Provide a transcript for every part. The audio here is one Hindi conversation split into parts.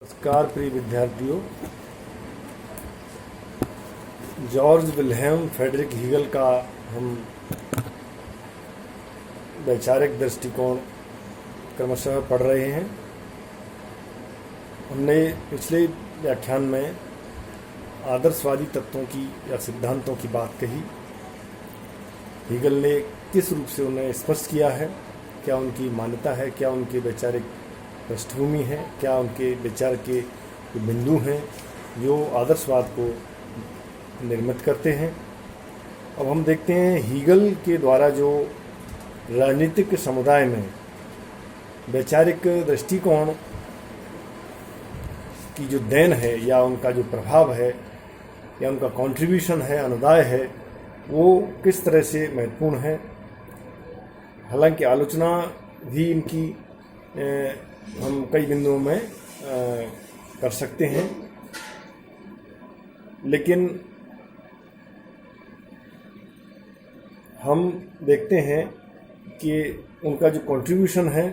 नमस्कार प्रिय विद्यार्थियों। जॉर्ज विल्हेम फ्रेडरिक हीगल का हम वैचारिक दृष्टिकोण क्रमशः पढ़ रहे हैं। हमने पिछले व्याख्यान में आदर्शवादी तत्वों की या सिद्धांतों की बात कही। हीगल ने किस रूप से उन्हें स्पष्ट किया है, क्या उनकी मान्यता है, क्या उनके वैचारिक पृष्ठभूमि है, क्या उनके विचार के बिंदु हैं जो आदर्शवाद को निर्मित करते हैं। अब हम देखते हैं हीगल के द्वारा जो राजनीतिक समुदाय में वैचारिक दृष्टिकोण की जो देन है या उनका जो प्रभाव है या उनका कंट्रीब्यूशन है, अनुदाय है, वो किस तरह से महत्वपूर्ण है। हालांकि आलोचना भी इनकी हम कई बिंदुओं में कर सकते हैं, लेकिन हम देखते हैं कि उनका जो कंट्रीब्यूशन है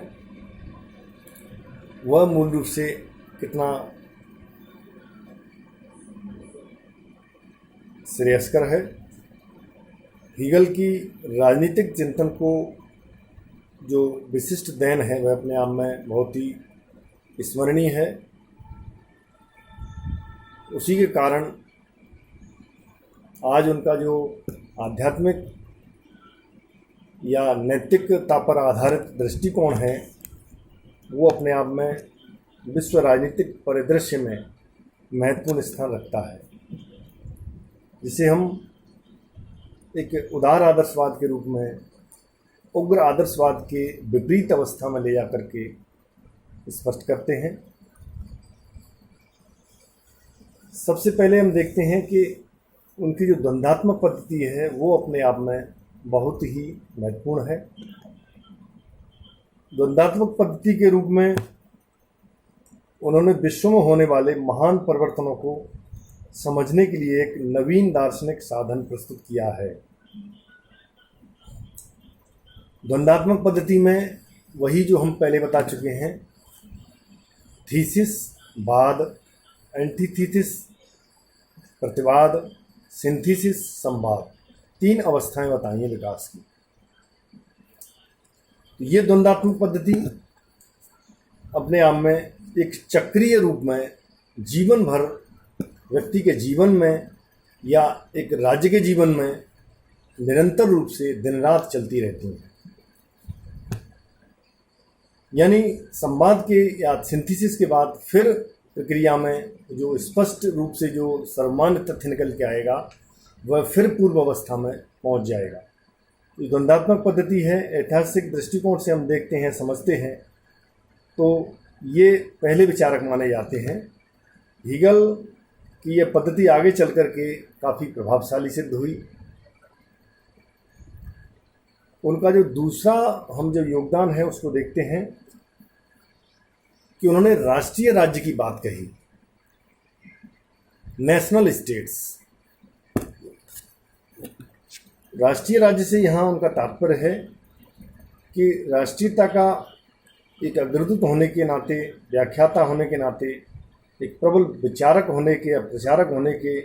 वह मूल रूप से कितना श्रेयस्कर है। हीगल की राजनीतिक चिंतन को जो विशिष्ट देन है वह अपने आप में बहुत ही स्मरणीय है। उसी के कारण आज उनका जो आध्यात्मिक या नैतिकता पर आधारित दृष्टिकोण है वो अपने आप में विश्व राजनीतिक परिदृश्य में महत्वपूर्ण स्थान रखता है, जिसे हम एक उदार आदर्शवाद के रूप में उग्र आदर्शवाद के विपरीत अवस्था में ले जाकर के स्पष्ट करते हैं। सबसे पहले हम देखते हैं कि उनकी जो द्वंद्वात्मक पद्धति है वो अपने आप में बहुत ही महत्वपूर्ण है। द्वंद्वात्मक पद्धति के रूप में उन्होंने विश्व में होने वाले महान परिवर्तनों को समझने के लिए एक नवीन दार्शनिक साधन प्रस्तुत किया है। द्वंद्वात्मक पद्धति में वही जो हम पहले बता चुके हैं, थीसिस, वाद, एंटीथीसिस, प्रतिवाद, सिंथेसिस, संवाद, तीन अवस्थाएं बताई हैं विकास की। ये द्वंद्वात्मक पद्धति अपने आप में एक चक्रीय रूप में जीवन भर व्यक्ति के जीवन में या एक राज्य के जीवन में निरंतर रूप से दिन रात चलती रहती हैं। यानी संवाद के या सिंथेसिस के बाद फिर प्रक्रिया में जो स्पष्ट रूप से जो सर्वमान्य तथ्य निकल के आएगा वह फिर पूर्व अवस्था में पहुंच जाएगा। ये द्वंद्वात्मक पद्धति है। ऐतिहासिक दृष्टिकोण से हम देखते हैं, समझते हैं तो ये पहले विचारक माने जाते हैं। हीगल की यह पद्धति आगे चल कर के काफ़ी प्रभावशाली सिद्ध हुई। उनका जो दूसरा हम जो योगदान है उसको देखते हैं कि उन्होंने राष्ट्रीय राज्य की बात कही, नेशनल स्टेट्स। राष्ट्रीय राज्य से यहाँ उनका तात्पर्य है कि राष्ट्रीयता का एक अग्रदूत होने के नाते, व्याख्याता होने के नाते, एक प्रबल विचारक होने के या प्रचारक होने के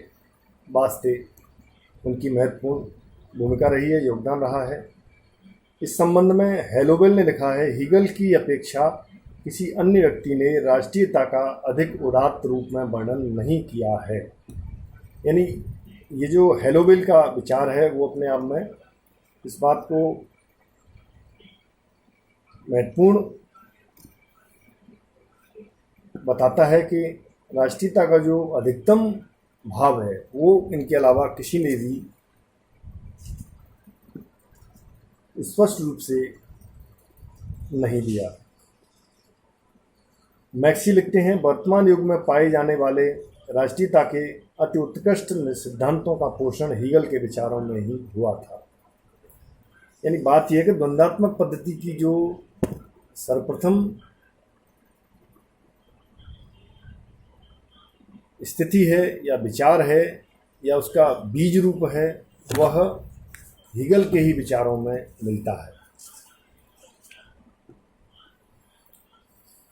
वास्ते उनकी महत्वपूर्ण भूमिका रही है, योगदान रहा है। इस संबंध में हेलोवेल ने लिखा है, हीगल की अपेक्षा किसी अन्य व्यक्ति ने राष्ट्रीयता का अधिक उदात्त रूप में वर्णन नहीं किया है। यानी ये जो हेलोवेल का विचार है वो अपने आप में इस बात को महत्वपूर्ण बताता है कि राष्ट्रीयता का जो अधिकतम भाव है वो इनके अलावा किसी ने भी स्पष्ट रूप से नहीं दिया। मैक्सी लिखते हैं, वर्तमान युग में पाए जाने वाले राष्ट्रीयता के अति उत्कृष्ट सिद्धांतों का पोषण हीगल के विचारों में ही हुआ था। यानी बात यह है कि द्वंद्वात्मक पद्धति की जो सर्वप्रथम स्थिति है या विचार है या उसका बीज रूप है वह हीगल के ही विचारों में मिलता है।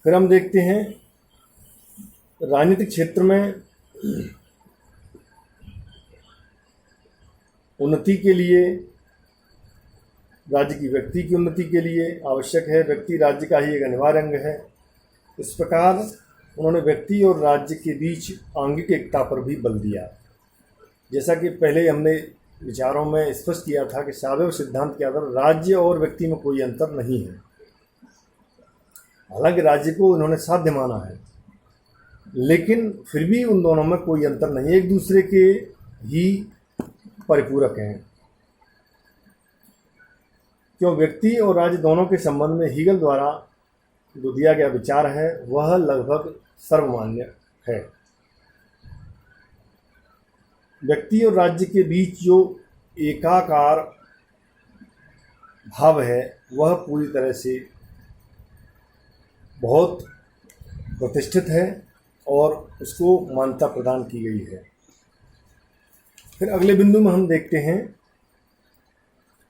फिर हम देखते हैं राजनीतिक क्षेत्र में उन्नति के लिए, राज्य की व्यक्ति की उन्नति के लिए आवश्यक है। व्यक्ति राज्य का ही एक अनिवार्य अंग है। इस प्रकार उन्होंने व्यक्ति और राज्य के बीच आंगिक एकता पर भी बल दिया। जैसा कि पहले हमने विचारों में स्पष्ट किया था कि सावयव सिद्धांत के आधार राज्य और व्यक्ति में कोई अंतर नहीं है। हालांकि राज्य को उन्होंने साध्य माना है, लेकिन फिर भी उन दोनों में कोई अंतर नहीं, एक दूसरे के ही परिपूरक हैं। क्यों व्यक्ति और राज्य दोनों के संबंध में हीगल द्वारा जो दिया गया विचार है वह लगभग सर्वमान्य है। व्यक्ति और राज्य के बीच जो एकाकार भाव है वह पूरी तरह से बहुत प्रतिष्ठित है और उसको मान्यता प्रदान की गई है। फिर अगले बिंदु में हम देखते हैं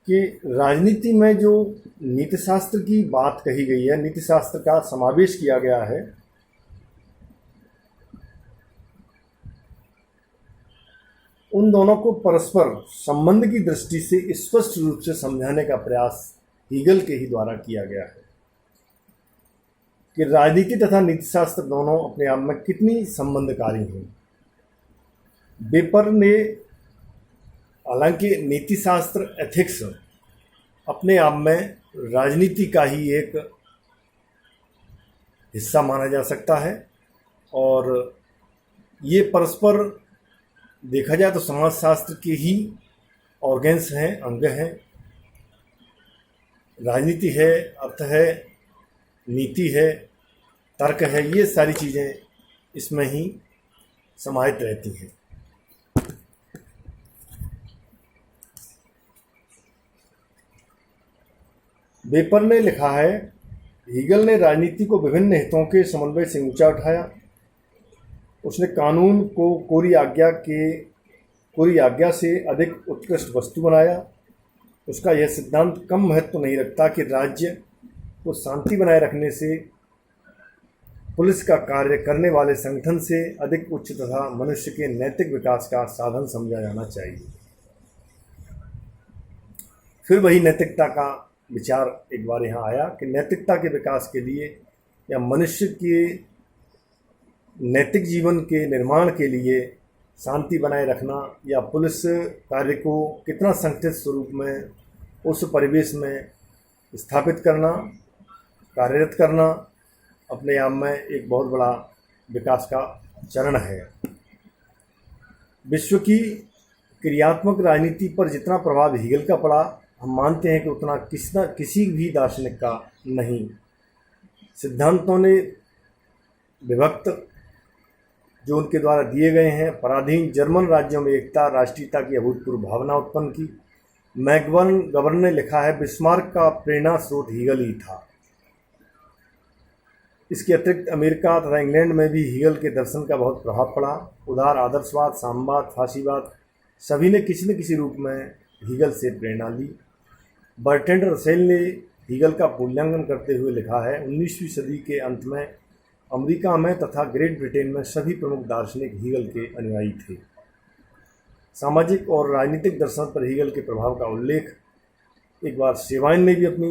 कि राजनीति में जो नीतिशास्त्र की बात कही गई है, नीतिशास्त्र का समावेश किया गया है, उन दोनों को परस्पर संबंध की दृष्टि से स्पष्ट रूप से समझाने का प्रयास हीगल के ही द्वारा किया गया है कि राजनीति तथा नीतिशास्त्र दोनों अपने आप में कितनी संबंधकारी हैं। वेपर ने, हालांकि नीतिशास्त्र एथिक्स अपने आप में राजनीति का ही एक हिस्सा माना जा सकता है और ये परस्पर देखा जाए तो समाजशास्त्र के ही ऑर्गेन्स हैं, अंग हैं। राजनीति है, अर्थ है, नीति है, तर्क है, ये सारी चीज़ें इसमें ही समाहित रहती हैं। वेपर ने लिखा है, हीगल ने राजनीति को विभिन्न हितों के समन्वय से ऊंचा उठाया। उसने कानून को कोरी आज्ञा से अधिक उत्कृष्ट वस्तु बनाया। उसका यह सिद्धांत कम महत्व नहीं रखता कि राज्य को शांति बनाए रखने से पुलिस का कार्य करने वाले संगठन से अधिक उच्च तथा मनुष्य के नैतिक विकास का साधन समझा जाना चाहिए। फिर वही नैतिकता का विचार एक बार यहाँ आया कि नैतिकता के विकास के लिए या मनुष्य के नैतिक जीवन के निर्माण के लिए शांति बनाए रखना या पुलिस कार्य को कितना संगठित स्वरूप में उस परिवेश में स्थापित करना, कार्यरत करना, अपने आप में एक बहुत बड़ा विकास का चरण है। विश्व की क्रियात्मक राजनीति पर जितना प्रभाव हीगल का पड़ा, हम मानते हैं कि उतना किसी भी दार्शनिक का नहीं। सिद्धांतों ने विभक्त जो उनके द्वारा दिए गए हैं, पराधीन जर्मन राज्यों में एकता, राष्ट्रीयता की अभूतपूर्व भावना उत्पन्न की। मैकगवर्न ने लिखा है, बिस्मार्क का प्रेरणा स्रोत हीगल ही था। इसके अतिरिक्त अमेरिका तथा इंग्लैंड में भी हीगल के दर्शन का बहुत प्रभाव पड़ा। उदार आदर्शवाद, साम्यवाद, फासीवाद सभी ने किसी न किसी रूप में हीगल से प्रेरणा ली। बर्ट्रैंड रसेल ने हीगल का मूल्यांकन करते हुए लिखा है, 19वीं सदी के अंत में अमेरिका में तथा ग्रेट ब्रिटेन में सभी प्रमुख दार्शनिक हीगल के अनुयायी थे। सामाजिक और राजनीतिक दर्शन पर हीगल के प्रभाव का उल्लेख एक बार सेवाइन ने भी अपनी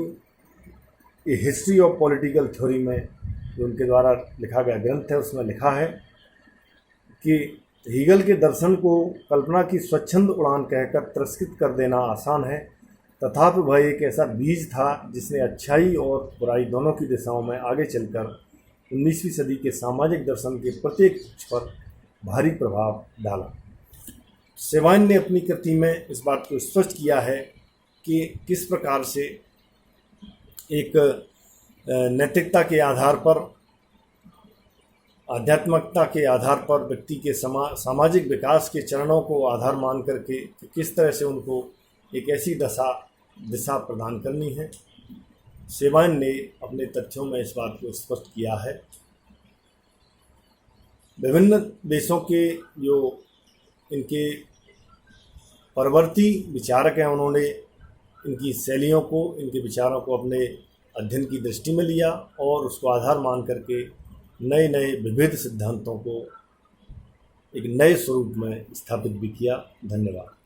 ए हिस्ट्री ऑफ पॉलिटिकल थ्योरी में, जो उनके द्वारा लिखा गया ग्रंथ है, उसमें लिखा है कि हीगल के दर्शन को कल्पना की स्वच्छंद उड़ान कहकर तिरस्कृत कर देना आसान है, तथापि वह एक ऐसा बीज था जिसने अच्छाई और बुराई दोनों की दिशाओं में आगे चलकर 19वीं सदी के सामाजिक दर्शन के प्रत्येक पक्ष पर भारी प्रभाव डाला। सेवाइन ने अपनी कृति में इस बात को स्पष्ट किया है कि किस प्रकार से एक नैतिकता के आधार पर, आध्यात्मिकता के आधार पर व्यक्ति के सामाजिक विकास के चरणों को आधार मान करके किस तरह से उनको एक ऐसी दिशा प्रदान करनी है। सेवाइन ने अपने तथ्यों में इस बात को स्पष्ट किया है। विभिन्न देशों के जो इनके परवर्ती विचारक हैं, उन्होंने इनकी शैलियों को, इनके विचारों को अपने अध्ययन की दृष्टि में लिया और उसको आधार मान करके नए नए विविध सिद्धांतों को एक नए स्वरूप में स्थापित भी किया। धन्यवाद।